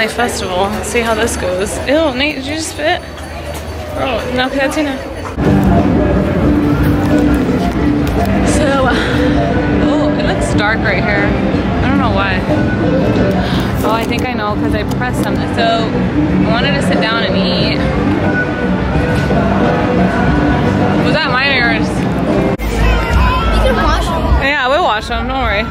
Tamale Festival. See how this goes. Ew, Nate, did you just spit? Oh, no, Katina. So, oh, it looks dark right here. I don't know why. Oh, I think I know because I pressed something. So, I wanted to sit down and eat. Was that mine or yours? You can wash them. Yeah, we'll wash them, don't worry.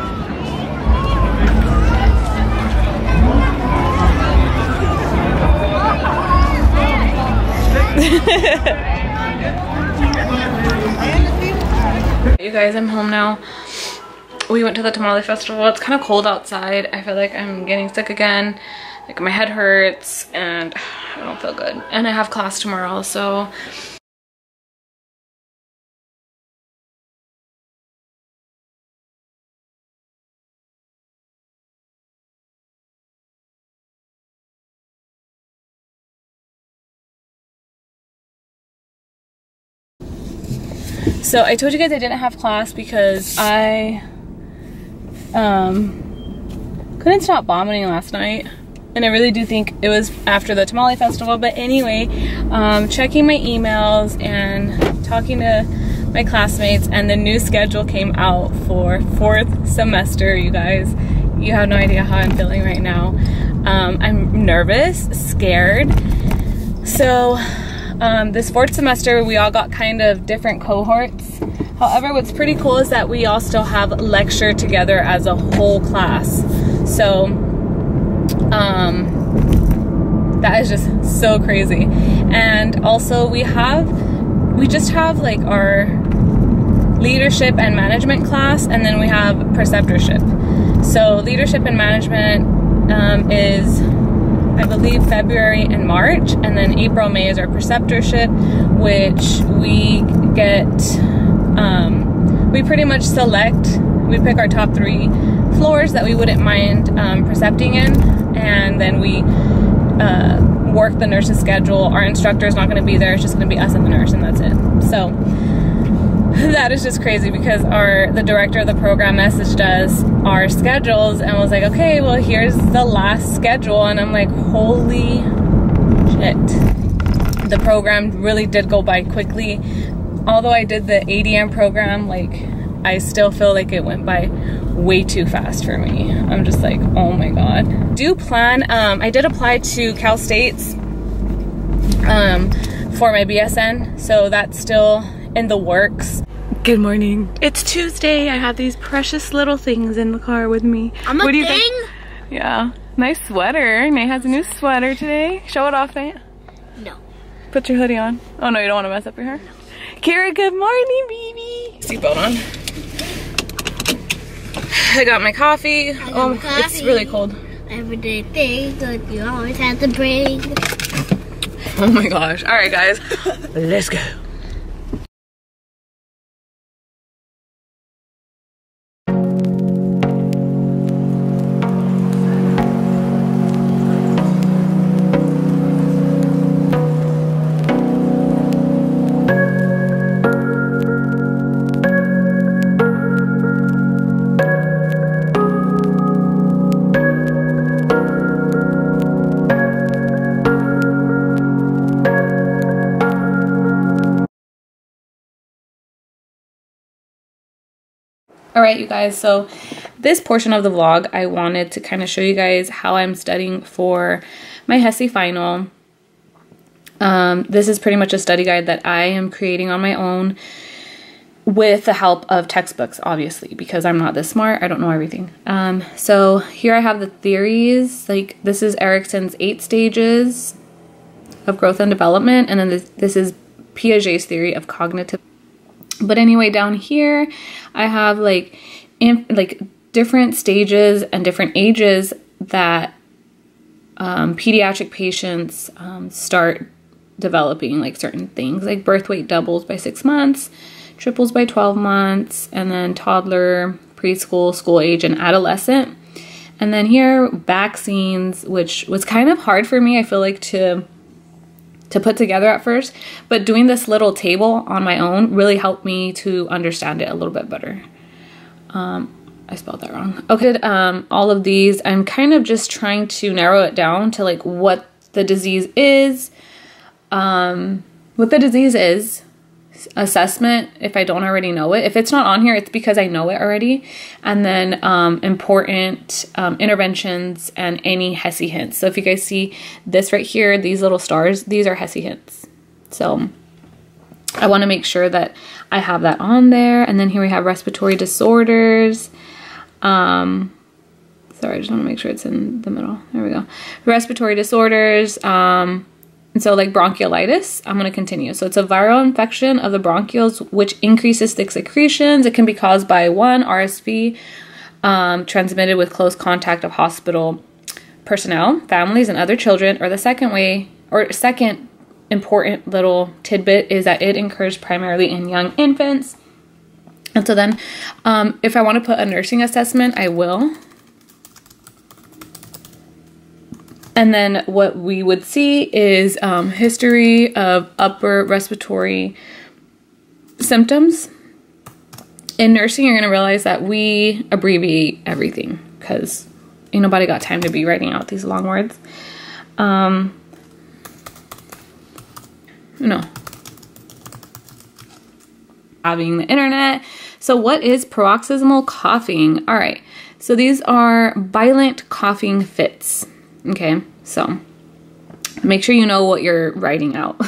You guys, I'm home now. We went to the Tamale Festival. It's kind of cold outside. I feel like I'm getting sick again. Like my head hurts and I don't feel good. And I have class tomorrow, so. So I told you guys I didn't have class because I couldn't stop vomiting last night, and I really do think it was after the Tamale Festival. But anyway, checking my emails and talking to my classmates, and the new schedule came out for 4th semester. You guys, you have no idea how I'm feeling right now. I'm nervous, scared. So this 4th semester, we all got kind of different cohorts. However, what's pretty cool is that we all still have lecture together as a whole class. So that is just so crazy. And also we just have like our leadership and management class, and then we have preceptorship. So leadership and management is, I believe, February and March, and then April, May is our preceptorship, which we get, we pretty much we pick our top 3 floors that we wouldn't mind precepting in, and then we work the nurse's schedule. Our instructor is not going to be there, it's just going to be us and the nurse, and that's it. So that is just crazy because the director of the program messaged us our schedules and was like, okay, well, here's the last schedule. And I'm like, holy shit. The program really did go by quickly. Although I did the ADM program, like, I still feel like it went by way too fast for me. I'm just like, oh my God. I did apply to Cal State's for my BSN, so that's still in the works. Good morning. It's Tuesday. I have these precious little things in the car with me. I'm a thing? Yeah. Nice sweater. Nate has a new sweater today. Show it off, Nate. No. Put your hoodie on. Oh no, you don't want to mess up your hair? No. Kira, good morning, baby. Seatbelt on. I got my coffee. It's really cold. Everyday things that you always have to bring. Oh my gosh. All right, guys. Let's go. Alright, you guys, so this portion of the vlog, I wanted to kind of show you guys how I'm studying for my HESI final. This is pretty much a study guide that I am creating on my own with the help of textbooks, obviously, because I'm not this smart. I don't know everything. So here I have the theories. Like, this is Erikson's 8 stages of growth and development, and then this is Piaget's theory of cognitive. But anyway, down here I have like different stages and different ages that pediatric patients start developing, like certain things, like birth weight doubles by 6 months, triples by 12 months, and then toddler, preschool, school age, and adolescent. And then here, vaccines, which was kind of hard for me, I feel like, to put together at first, but doing this little table on my own really helped me to understand it a little bit better. I spelled that wrong. Okay, all of these, I'm kind of just trying to narrow it down to like what the disease is, assessment if I don't already know it. If it's not on here, it's because I know it already. And then important interventions and any HESI hints. So if you guys see this right here, these little stars, these are HESI hints. So I want to make sure that I have that on there. And then here we have respiratory disorders. Sorry, I just want to make sure it's in the middle. There we go. Respiratory disorders. And so like bronchiolitis, I'm going to continue. So it's a viral infection of the bronchioles, which increases thick secretions. It can be caused by one, RSV, transmitted with close contact of hospital personnel, families, and other children. Or the second important little tidbit is that it occurs primarily in young infants. And so then if I want to put a nursing assessment, I will. And then what we would see is history of upper respiratory symptoms. In nursing, you're going to realize that we abbreviate everything because ain't nobody got time to be writing out these long words. No. Having the internet. So what is paroxysmal coughing? All right. So these are violent coughing fits. Okay, so make sure you know what you're writing out.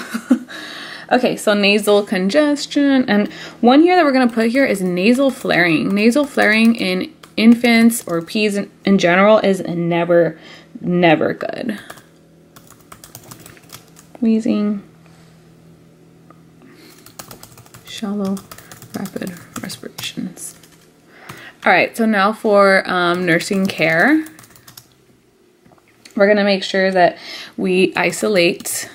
Okay, so nasal congestion. And one here that we're going to put here is nasal flaring. Nasal flaring in infants or peds in general is never good. Wheezing. Shallow, rapid respirations. All right, so now for nursing care. We're going to make sure that we isolate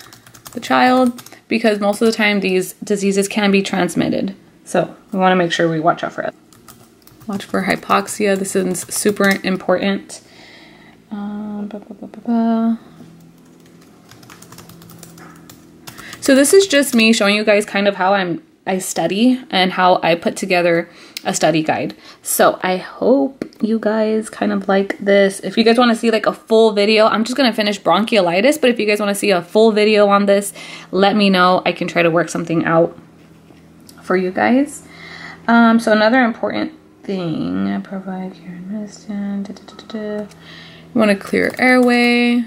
the child because most of the time these diseases can be transmitted. So we want to make sure we watch out for it. Watch for hypoxia. This is super important. So this is just me showing you guys kind of how I study and how I put together a study guide. So I hope you guys kind of like this. If you guys want to see like a full video, I'm just going to finish bronchiolitis, but if you guys want to see a full video on this, let me know. I can try to work something out for you guys. So another important thing, provide care and medicine. You want to clear airway.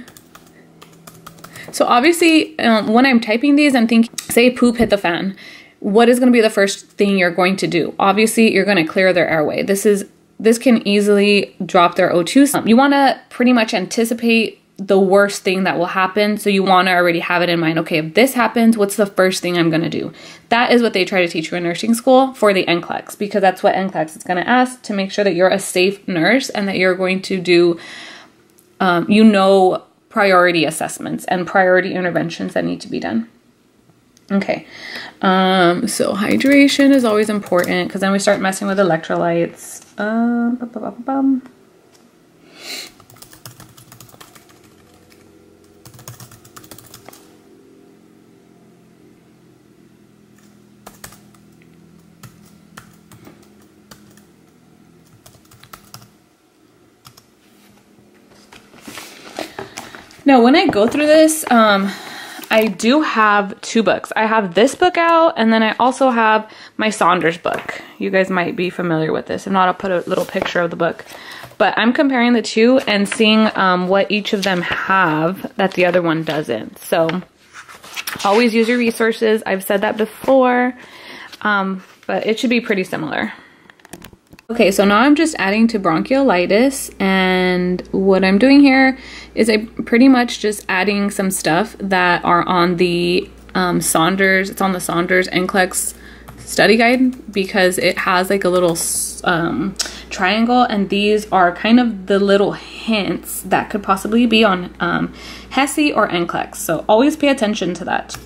So obviously when I'm typing these, I'm thinking, say poop hit the fan. What is going to be the first thing you're going to do? Obviously, you're going to clear their airway. This can easily drop their O2. You want to pretty much anticipate the worst thing that will happen. So you want to already have it in mind. Okay, if this happens, what's the first thing I'm going to do? That is what they try to teach you in nursing school for the NCLEX, because that's what NCLEX is going to ask to make sure that you're a safe nurse and that you're going to do, priority assessments and priority interventions that need to be done. Okay, so hydration is always important because then we start messing with electrolytes. Now, when I go through this, I do have two books. I have this book out, and then I also have my Saunders book. You guys might be familiar with this. If not, I'll put a little picture of the book. But I'm comparing the two and seeing what each of them have that the other one doesn't. So always use your resources. I've said that before, but it should be pretty similar. Okay, so now I'm just adding to bronchiolitis, and what I'm doing here is I'm pretty much just adding some stuff that are on the Saunders, it's on the Saunders NCLEX study guide because it has like a little triangle, and these are kind of the little hints that could possibly be on HESI or NCLEX, so always pay attention to that.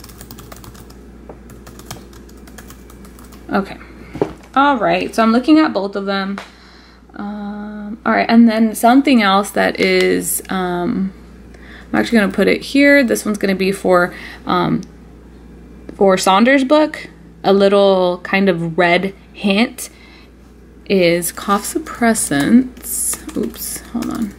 Okay. All right, so I'm looking at both of them. All right, and then something else that is, I'm actually gonna put it here. This one's gonna be for Saunders' book, a little kind of red hint is cough suppressants. Oops, hold on.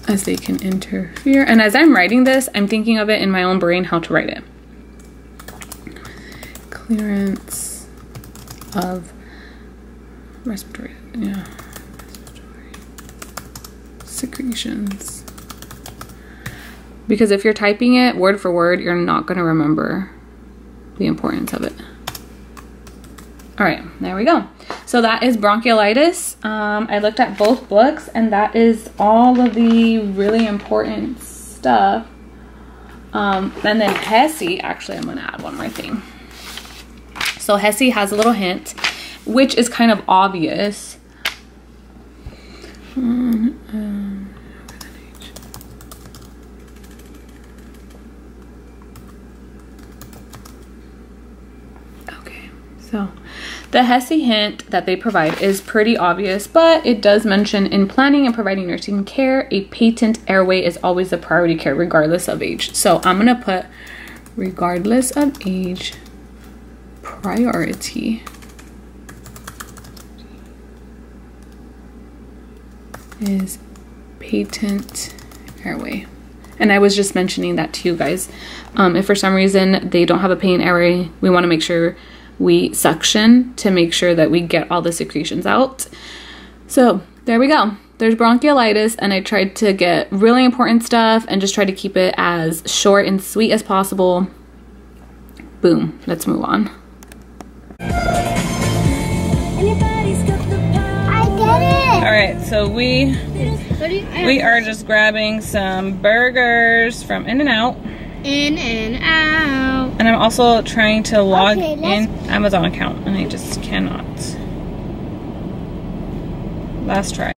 As they can interfere. And as I'm writing this, I'm thinking of it in my own brain how to write it. Clearance of respiratory, respiratory secretions. Because if you're typing it word for word, you're not going to remember the importance of it. All right, there we go. So that is bronchiolitis. I looked at both books, and that is all of the really important stuff. And then Hesse, actually, I'm going to add one more thing. So Hesse has a little hint, which is kind of obvious. Okay, so the Hesse hint that they provide is pretty obvious, but it does mention in planning and providing nursing care, a patent airway is always a priority care regardless of age. So I'm gonna put regardless of age, priority is patent airway. And I was just mentioning that to you guys. If for some reason they don't have a patent airway, we want to make sure we suction to make sure that we get all the secretions out. So there we go. There's bronchiolitis, and I tried to get really important stuff and just try to keep it as short and sweet as possible. Boom. Let's move on. All right, so we are just grabbing some burgers from In-N-Out. In-N-Out. And I'm also trying to log in Amazon account, and I just cannot. Last try.